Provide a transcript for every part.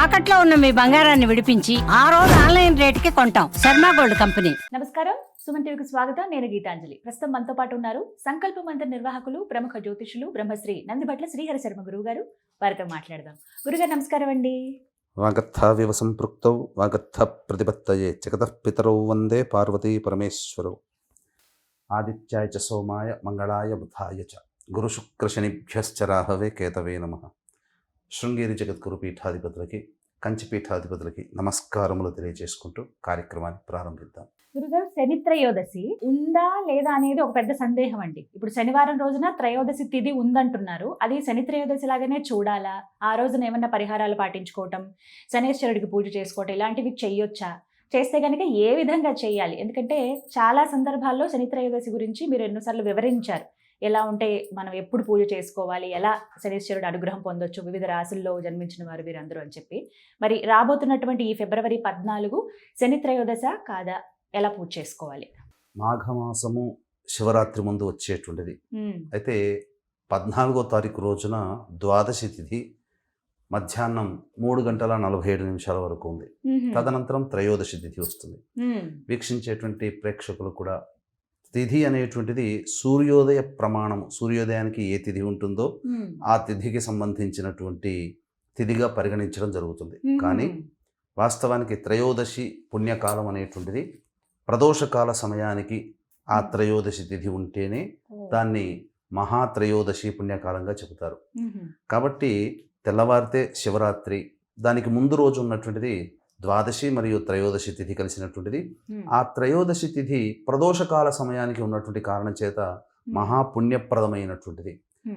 తాకట్లో ఉన్న మీ బంగారాన్ని విడిపించి ఆ రోజు ఆన్లైన్ రేటుకి కొంటాం. Sharma gold company. నమస్కారం, సుమన్ టీవీకి స్వాగతం. నేను గీతాంజలి. ప్రస్తుతం మనతో పాటు ఉన్నారు సంకల్ప మంత్ర నిర్వాహకులు, ప్రముఖ జ్యోతిషులు బ్రహ్మశ్రీ నందిబట్ల శ్రీహరి శర్మ గురువు గారు. వారితో మాట్లాడదాం. గురుగారు నమస్కారం అండి. వాగర్థావివ సంపృక్తౌ వాగర్థ ప్రతిపత్తయే జగతః పితరౌ వందే పార్వతీ పరమేశ్వరౌ. ఆదిత్యాయ చ సోమాయ మంగళాయ బుధాయ చ గురుశుక్రశనిభ్యశ్చ రాహవే కేతవే నమః. శృంగేరి జగద్గురు పీఠాధిపతులకి, కంచి పీఠాధిపతులకి నమస్కారములు తెలియజేసుకుంటూ కార్యక్రమాన్ని ప్రారంభిద్దాం. గురుగారు, శని త్రయోదశి ఉందా లేదా అనేది ఒక పెద్ద సందేహం అండి. ఇప్పుడు శనివారం రోజున త్రయోదశి తిథి ఉందంటున్నారు. అది శని త్రయోదశి లాగానే చూడాలా? ఆ రోజున ఏమన్నా పరిహారాలు పాటించుకోవటం, శనేశ్వరుడికి పూజ చేసుకోవటం ఇలాంటివి చెయ్యొచ్చా? చేస్తే కనుక ఏ విధంగా చేయాలి? ఎందుకంటే చాలా సందర్భాల్లో శని త్రయోదశి గురించి మీరు ఎన్నోసార్లు వివరించారు. ఎలా ఉంటే మనం ఎప్పుడు పూజ చేసుకోవాలి, ఎలా శనీశ్వరుడు అనుగ్రహం పొందొచ్చు, వివిధ రాశుల్లో జన్మించిన వారు వీరందరూ అని చెప్పి. మరి రాబోతున్నటువంటి ఈ ఫిబ్రవరి 14 శని త్రయోదశ కాదా? ఎలా పూజ చేసుకోవాలి? మాఘమాసము శివరాత్రి ముందు వచ్చేటువంటిది. అయితే 14వ తారీఖు రోజున ద్వాదశి తిథి మధ్యాహ్నం 3:47 వరకు ఉంది. తదనంతరం త్రయోదశి తిథి వస్తుంది. వీక్షించేటువంటి ప్రేక్షకులు కూడా తిథి అనేటువంటిది సూర్యోదయ ప్రమాణము, సూర్యోదయానికి ఏ తిథి ఉంటుందో ఆ తిథికి సంబంధించినటువంటి తిథిగా పరిగణించడం జరుగుతుంది. కానీ వాస్తవానికి త్రయోదశి పుణ్యకాలం అనేటువంటిది ప్రదోషకాల సమయానికి ఆ త్రయోదశి తిథి ఉంటేనే దాన్ని మహాత్రయోదశి పుణ్యకాలంగా చెబుతారు. కాబట్టి తెల్లవారితే శివరాత్రి, దానికి ముందు రోజు ఉన్నటువంటిది ద్వాదశి మరియు త్రయోదశి తిథి కలిసినటువంటిది. ఆ త్రయోదశి తిథి ప్రదోషకాల సమయానికి ఉన్నటువంటి కారణం చేత మహాపుణ్యప్రదమైనటువంటిది.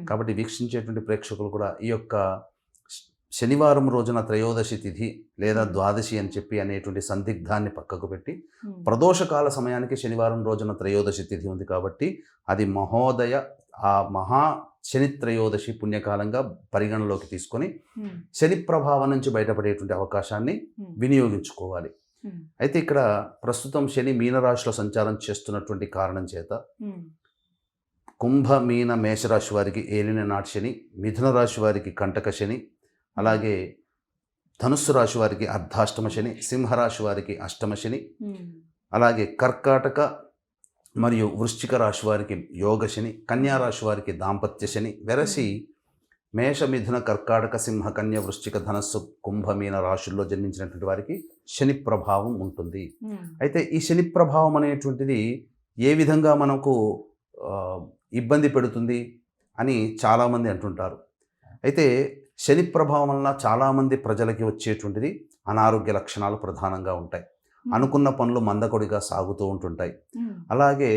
కాబట్టి వీక్షించేటువంటి ప్రేక్షకులు కూడా ఈ యొక్క శనివారం రోజున త్రయోదశి తిథి లేదా ద్వాదశి అని చెప్పి అనేటువంటి సందిగ్ధాన్ని పక్కకు పెట్టి, ప్రదోషకాల సమయానికి శనివారం రోజున త్రయోదశి తిథి ఉంది కాబట్టి అది మహోదయ, ఆ మహా శని త్రయోదశి పుణ్యకాలంగా పరిగణలోకి తీసుకొని శని ప్రభావం నుంచి బయటపడేటువంటి అవకాశాన్ని వినియోగించుకోవాలి. అయితే ఇక్కడ ప్రస్తుతం శని మీనరాశిలో సంచారం చేస్తున్నటువంటి కారణం చేత కుంభ, మీన, మేషరాశి వారికి ఏలిన నాటి శని, మిథున రాశి వారికి కంటక శని, అలాగే ధనుస్సు రాశి వారికి అర్ధాష్టమ శని, సింహరాశి వారికి అష్టమ శని, అలాగే కర్కాటక మరియు వృశ్చిక రాశి వారికి యోగ శని, కన్యా రాశి వారికి దాంపత్య శని, వెరసి మేష, మిథున, కర్కాటక, సింహ, కన్య, వృశ్చిక, ధనస్సు, కుంభ, మీన రాశుల్లో జన్మించినటువంటి వారికి శని ప్రభావం ఉంటుంది. అయితే ఈ శని ప్రభావం అనేటువంటిది ఏ విధంగా మనకు ఇబ్బంది పెడుతుంది అని చాలామంది అంటుంటారు. అయితే శని ప్రభావం వలన చాలామంది ప్రజలకి వచ్చేటువంటిది అనారోగ్య లక్షణాలు ప్రధానంగా ఉంటాయి. అనుకున్న పనులు మందకొడిగా సాగుతూ ఉంటుంటాయి. అలాగే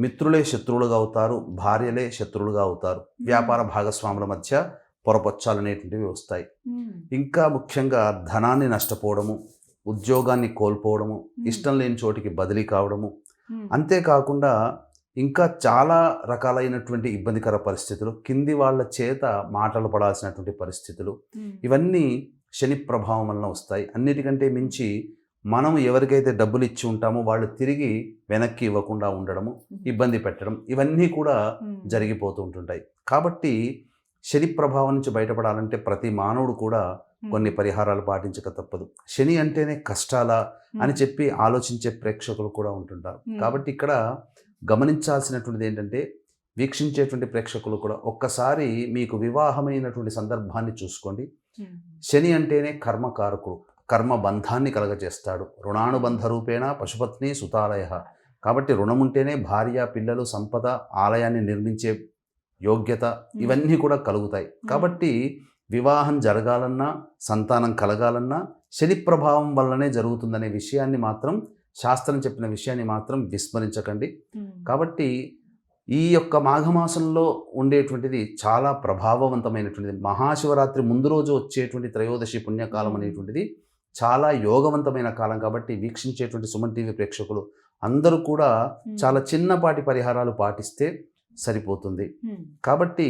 మిత్రులే శత్రువులుగా అవుతారు, భార్యలే శత్రువులుగా అవుతారు, వ్యాపార భాగస్వాముల మధ్య పొరపచ్చాలు అనేటువంటివి వస్తాయి. ఇంకా ముఖ్యంగా ధనాన్ని నష్టపోవడము, ఉద్యోగాన్ని కోల్పోవడము, ఇష్టం లేని చోటికి బదిలీ కావడము, అంతేకాకుండా ఇంకా చాలా రకాలైనటువంటి ఇబ్బందికర పరిస్థితులు, కింది వాళ్ళ చేత మాటలు పడాల్సినటువంటి పరిస్థితులు, ఇవన్నీ శని ప్రభావం వలన వస్తాయి. అన్నిటికంటే మించి మనం ఎవరికైతే డబ్బులు ఇచ్చి ఉంటామో వాళ్ళు తిరిగి వెనక్కి ఇవ్వకుండా ఉండడము, ఇబ్బంది పెట్టడం, ఇవన్నీ కూడా జరిగిపోతూ ఉంటుంటాయి. కాబట్టి శని ప్రభావం నుంచి బయటపడాలంటే ప్రతి మానవుడు కూడా కొన్ని పరిహారాలు పాటించక తప్పదు. శని అంటేనే కష్టాలా అని చెప్పి ఆలోచించే ప్రేక్షకులు కూడా ఉంటుంటారు. కాబట్టి ఇక్కడ గమనించాల్సినటువంటిది ఏంటంటే, వీక్షించేటువంటి ప్రేక్షకులు కూడా ఒక్కసారి మీకు వివాహమైనటువంటి సందర్భాన్ని చూసుకోండి. శని అంటేనే కర్మకారకుడు, కర్మ బంధాన్ని కలగజేస్తాడు. రుణానుబంధ రూపేణ పశుపత్ని సుతాలయ. కాబట్టి రుణం ఉంటేనే భార్య, పిల్లలు, సంపద, ఆలయాన్ని నిర్మించే యోగ్యత, ఇవన్నీ కూడా కలుగుతాయి. కాబట్టి వివాహం జరగాలన్నా, సంతానం కలగాలన్నా శని ప్రభావం వల్లనే జరుగుతుందనే విషయాన్ని మాత్రం, శాస్త్రం చెప్పిన విషయాన్ని మాత్రం విస్మరించకండి. కాబట్టి ఈ యొక్క మాఘమాసంలో ఉండేటువంటిది చాలా ప్రభావవంతమైనటువంటిది. మహాశివరాత్రి ముందు రోజు వచ్చేటువంటి త్రయోదశి పుణ్యకాలం అనేటువంటిది చాలా యోగవంతమైన కాలం. కాబట్టి వీక్షించేటువంటి సుమన్ టీవీ ప్రేక్షకులు అందరూ కూడా చాలా చిన్నపాటి పరిహారాలు పాటిస్తే సరిపోతుంది. కాబట్టి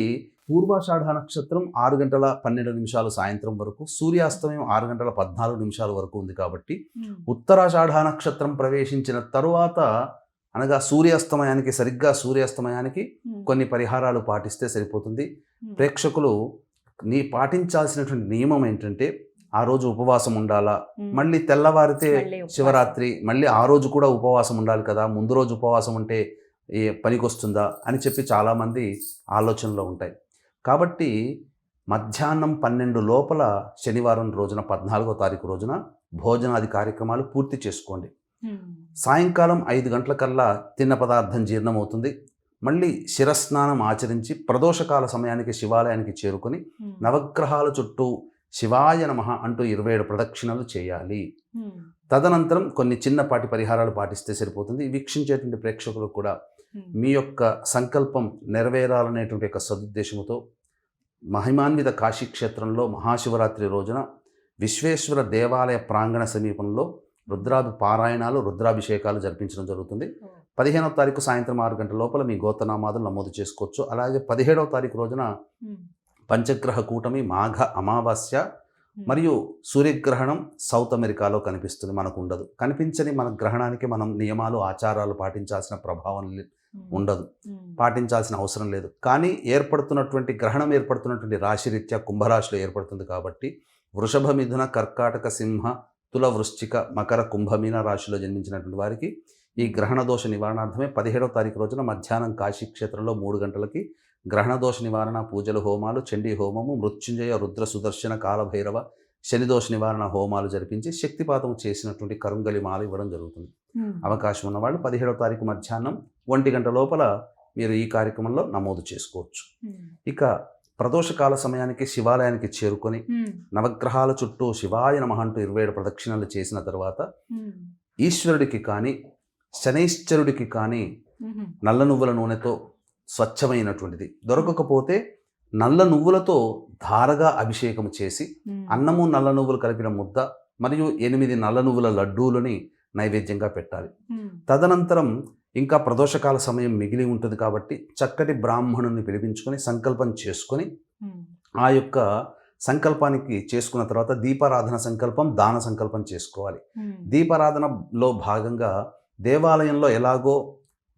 పూర్వాషాఢ నక్షత్రం 6:12 సాయంత్రం వరకు, సూర్యాస్తమయం 6:14 వరకు ఉంది. కాబట్టి ఉత్తరాషాఢ నక్షత్రం ప్రవేశించిన తరువాత, అనగా సూర్యాస్తమయానికి, సరిగ్గా సూర్యాస్తమయానికి కొన్ని పరిహారాలు పాటిస్తే సరిపోతుంది. ప్రేక్షకులు పాటించాల్సినటువంటి నియమం ఏంటంటే, ఆ రోజు ఉపవాసం ఉండాలా, మళ్ళీ తెల్లవారితే మళ్ళీ ఉపవాసం. శివరాత్రి, మళ్ళీ ఆ రోజు కూడా ఉపవాసం ఉండాలి కదా, ముందు రోజు ఉపవాసం ఉంటే ఏ పనికొస్తుందా అని చెప్పి చాలామంది ఆలోచనలో ఉంటాయి. కాబట్టి మధ్యాహ్నం 12 లోపల శనివారం రోజున 14వ తారీఖు రోజున భోజనాది కార్యక్రమాలు పూర్తి చేసుకోండి. సాయంకాలం 5 గంటలకల్లా తిన్న పదార్థం జీర్ణమవుతుంది. మళ్ళీ శిరస్నానం ఆచరించి ప్రదోషకాల సమయానికి శివాలయానికి చేరుకొని నవగ్రహాల చుట్టూ శివాయ నమః అంటూ 27 ప్రదక్షిణలు చేయాలి. తదనంతరం కొన్ని చిన్నపాటి పరిహారాలు పాటిస్తే సరిపోతుంది. వీక్షించేటువంటి ప్రేక్షకులు కూడా మీ యొక్క సంకల్పం నెరవేరాలనేటువంటి యొక్క సదుద్దేశంతో మహిమాన్విత కాశీక్షేత్రంలో మహాశివరాత్రి రోజున విశ్వేశ్వర దేవాలయ ప్రాంగణ సమీపంలో పారాయణాలు, రుద్రాభిషేకాలు జరిపించడం జరుగుతుంది. 15వ తారీఖు సాయంత్రం 6 గంటల లోపల మీ గోత్రనామాదులు నమోదు చేసుకోవచ్చు. అలాగే 17వ తారీఖు రోజున పంచగ్రహ కూటమి, మాఘ అమావాస్య మరియు సూర్యగ్రహణం సౌత్ అమెరికాలో కనిపిస్తుంది, మనకు ఉండదు. కనిపించని మన గ్రహణానికి మనం నియమాలు, ఆచారాలు పాటించాల్సిన ప్రభావం ఉండదు, పాటించాల్సిన అవసరం లేదు. కానీ గ్రహణం ఏర్పడుతున్నటువంటి రాశిరీత్యా కుంభరాశిలో ఏర్పడుతుంది కాబట్టి వృషభ, మిథున, కర్కాటక, సింహ, తుల, వృశ్చిక, మకర, కుంభమీన రాశిలో జన్మించినటువంటి వారికి ఈ గ్రహణ దోష నివారణార్థమే 17వ తారీఖు రోజున మధ్యాహ్నం కాశీక్షేత్రంలో 3 గంటలకి గ్రహణ దోష నివారణ పూజలు, హోమాలు, చండీ హోమము, మృత్యుంజయ, రుద్ర, సుదర్శన, కాలభైరవ, శనిదోష నివారణ హోమాలు జరిపించి శక్తిపాతం చేసినటువంటి కరుంగలి మాల ఇవ్వడం జరుగుతుంది. అవకాశం ఉన్నవాళ్ళు 17వ తారీఖు మధ్యాహ్నం 1 గంట లోపల మీరు ఈ కార్యక్రమంలో నమోదు చేసుకోవచ్చు. ఇక ప్రదోషకాల సమయానికి శివాలయానికి చేరుకొని నవగ్రహాల చుట్టూ శివాయ నమః అంటూ 27 ప్రదక్షిణలు చేసిన తర్వాత ఈశ్వరుడికి కానీ శనైశ్చరుడికి కానీ నల్ల నువ్వుల నూనెతో స్వచ్ఛమైనటువంటిది దొరకకపోతే నల్ల నువ్వులతో ధారగా అభిషేకం చేసి అన్నము, నల్ల నువ్వులు కలిపిన ముద్ద మరియు 8 నల్ల నువ్వుల లడ్డూలని నైవేద్యంగా పెట్టాలి. తదనంతరం ఇంకా ప్రదోషకాల సమయం మిగిలి ఉంటుంది కాబట్టి చక్కటి బ్రాహ్మణుని పిలిపించుకొని సంకల్పం చేసుకొని ఆ యొక్క సంకల్పానికి చేసుకున్న తర్వాత దీపారాధన సంకల్పం, దాన సంకల్పం చేసుకోవాలి. దీపారాధనలో భాగంగా దేవాలయంలో ఎలాగో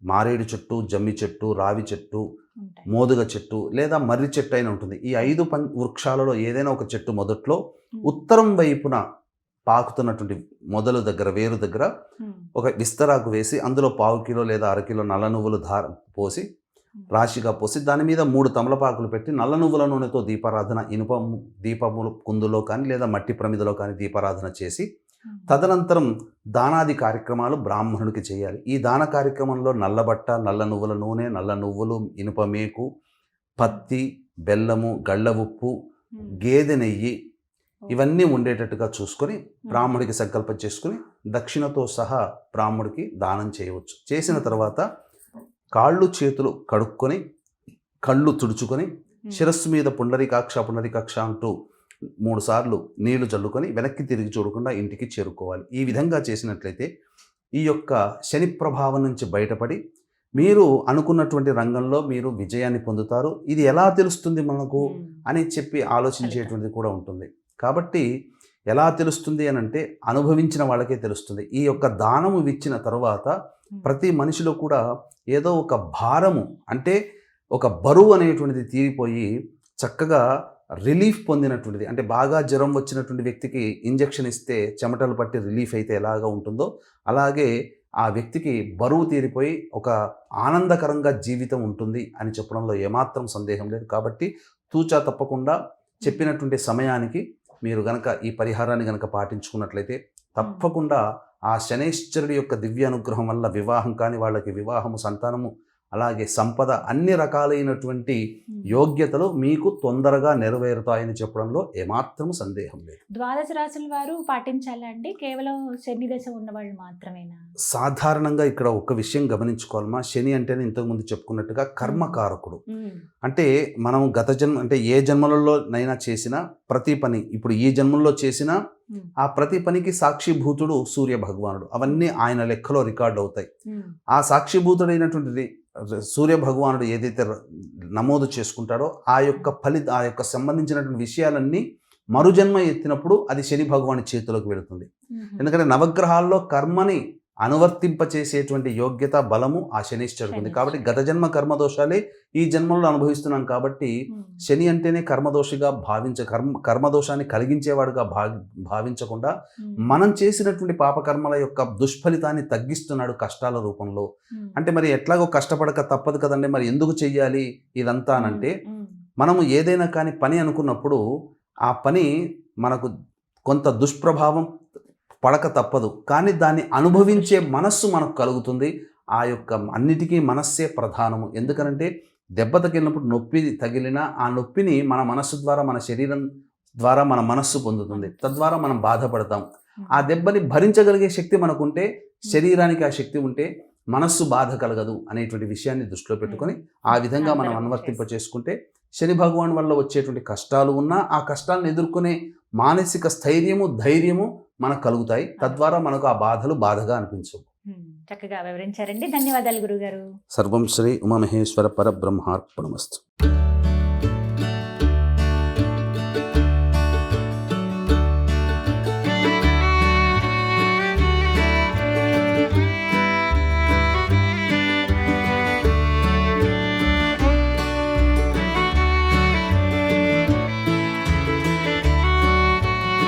మారేడు చెట్టు, జమ్మి చెట్టు, రావి చెట్టు, మోదుగ చెట్టు లేదా మర్రి చెట్టు అయినా ఉంటుంది. ఈ 5 వృక్షాలలో ఏదైనా ఒక చెట్టు మొదట్లో ఉత్తరం వైపున పాకుతున్నటువంటి మొదలు దగ్గర, వేరు దగ్గర ఒక విస్తరాకు వేసి అందులో 1/4 కిలో లేదా 1/2 కిలో నల్ల నువ్వులు పోసి రాశిగా పోసి దాని మీద 3 తమలపాకులు పెట్టి నల్ల నువ్వుల నూనెతో దీపారాధన, దీపములు కుందులో కానీ లేదా మట్టి ప్రమిదలో కానీ దీపారాధన చేసి తదనంతరం దానాది కార్యక్రమాలు బ్రాహ్మణుడికి చేయాలి. ఈ దాన కార్యక్రమంలో నల్లబట్ట, నల్ల నువ్వుల నూనె, నల్ల నువ్వులు, ఇనుప మేకు, పత్తి, బెల్లము, గళ్ళ ఉప్పు, గేదె నెయ్యి ఇవన్నీ ఉండేటట్టుగా చూసుకొని బ్రాహ్మడికి సంకల్పం చేసుకుని దక్షిణతో సహా బ్రాహ్మడికి దానం చేయవచ్చు. చేసిన తర్వాత కాళ్ళు చేతులు కడుక్కొని కళ్ళు తుడుచుకొని శిరస్సు మీద పుండరీకాక్ష అంటూ 3 సార్లు నీళ్లు చల్లుకొని వెనక్కి తిరిగి చూడకుండా ఇంటికి చేరుకోవాలి. ఈ విధంగా చేసినట్లయితే ఈ యొక్క శని ప్రభావం నుంచి బయటపడి మీరు అనుకున్నటువంటి రంగంలో మీరు విజయాన్ని పొందుతారు. ఇది ఎలా తెలుస్తుంది మనకు అని చెప్పి ఆలోచించేటువంటిది కూడా ఉంటుంది. కాబట్టి ఎలా తెలుస్తుంది అని అంటే అనుభవించిన వాళ్ళకే తెలుస్తుంది. ఈ యొక్క దానము ఇచ్చిన తర్వాత ప్రతి మనిషిలో కూడా ఏదో ఒక భారము, అంటే ఒక బరువు అనేటువంటిది తీరిపోయి చక్కగా రిలీఫ్ పొందినటువంటిది. అంటే బాగా జ్వరం వచ్చినటువంటి వ్యక్తికి ఇంజెక్షన్ ఇస్తే చెమటలు పట్టి రిలీఫ్ అయితే ఎలాగా ఉంటుందో అలాగే ఆ వ్యక్తికి బరువు తీరిపోయి ఒక ఆనందకరంగా జీవితం ఉంటుంది అని చెప్పడంలో ఏమాత్రం సందేహం లేదు. కాబట్టి తూచా తప్పకుండా చెప్పినటువంటి సమయానికి మీరు గనక ఈ పరిహారాన్ని గనక పాటించుకున్నట్లయితే తప్పకుండా ఆ శనైశ్చరుడి యొక్క దివ్య అనుగ్రహం వల్ల వివాహం కాని వాళ్ళకి వివాహము, సంతానము, అలాగే సంపద, అన్ని రకాలైనటువంటి యోగ్యతలు మీకు తొందరగా నెరవేరుతాయని చెప్పడంలో ఏమాత్రం సందేహం లేదు. 12 రాశుల వారు పాటించాలా అండి? కేవలం శని దశ ఉన్న వాళ్ళు మాత్రమేనా? సాధారణంగా ఇక్కడ ఒక విషయం గమనించుకోవాలమ్మా. శని అంటేనే ఇంతకుముందు చెప్పుకున్నట్టుగా కర్మకారకుడు. అంటే మనం గత జన్మ, అంటే ఏ జన్మలలోనైనా చేసిన ప్రతి పని, ఇప్పుడు ఈ జన్మల్లో చేసిన ఆ ప్రతి పనికి సాక్షిభూతుడు సూర్య భగవానుడు. అవన్నీ ఆయన లెక్కలో రికార్డు అవుతాయి. ఆ సాక్షిభూతుడైనటువంటి సూర్య భగవానుడు ఏదైతే నమోదు చేసుకుంటాడో ఆ యొక్క సంబంధించినటువంటి విషయాలన్నీ మరుజన్మ ఎత్తినప్పుడు అది శని భగవాని చేతిలోకి వెళుతుంది. ఎందుకంటే నవగ్రహాల్లో కర్మని అనువర్తింపచేసేటువంటి యోగ్యత బలము ఆ శనిశ్చరుడు ఉంది. కాబట్టి గత జన్మ కర్మదోషాలే ఈ జన్మలో అనుభవిస్తున్నాం కాబట్టి శని అంటేనే కర్మదోషిగా కర్మదోషాన్ని కలిగించేవాడుగా భావించకుండా మనం చేసినటువంటి పాపకర్మల యొక్క దుష్ఫలితాన్ని తగ్గిస్తున్నాడు కష్టాల రూపంలో. అంటే మరి ఎట్లాగో కష్టపడక తప్పదు కదండి, మరి ఎందుకు చెయ్యాలి ఇదంతా అనంటే, మనము ఏదైనా కానీ పని అనుకున్నప్పుడు ఆ పని మనకు కొంత దుష్ప్రభావం పడక తప్పదు, కానీ దాన్ని అనుభవించే మనస్సు మనకు కలుగుతుంది. ఆ యొక్క అన్నిటికీ మనస్సే ప్రధానము. ఎందుకనంటే దెబ్బ తగిలినప్పుడు నొప్పి తగిలినా ఆ నొప్పిని మన మనస్సు ద్వారా, మన శరీరం ద్వారా మన మనస్సు పొందుతుంది. తద్వారా మనం బాధపడతాం. ఆ దెబ్బని భరించగలిగే శక్తి మనకుంటే, శరీరానికి ఆ శక్తి ఉంటే మనస్సు బాధ కలగదు అనేటువంటి విషయాన్ని దృష్టిలో పెట్టుకొని ఆ విధంగా మనం అనువర్తింప చేసుకుంటే శని భగవాన్ వల్ల వచ్చేటువంటి కష్టాలు ఉన్నా ఆ కష్టాలను ఎదుర్కొనే మానసిక స్థైర్యము, ధైర్యము మనకు కలుగుతాయి. తద్వారా మనకు ఆ బాధలు బాధగా అనిపించవు. చక్కగా వివరించారండి. ధన్యవాదాలు గురుగారు. సర్వం శ్రీ ఉమామహేశ్వర పరబ్రహ్మార్పణమస్తు.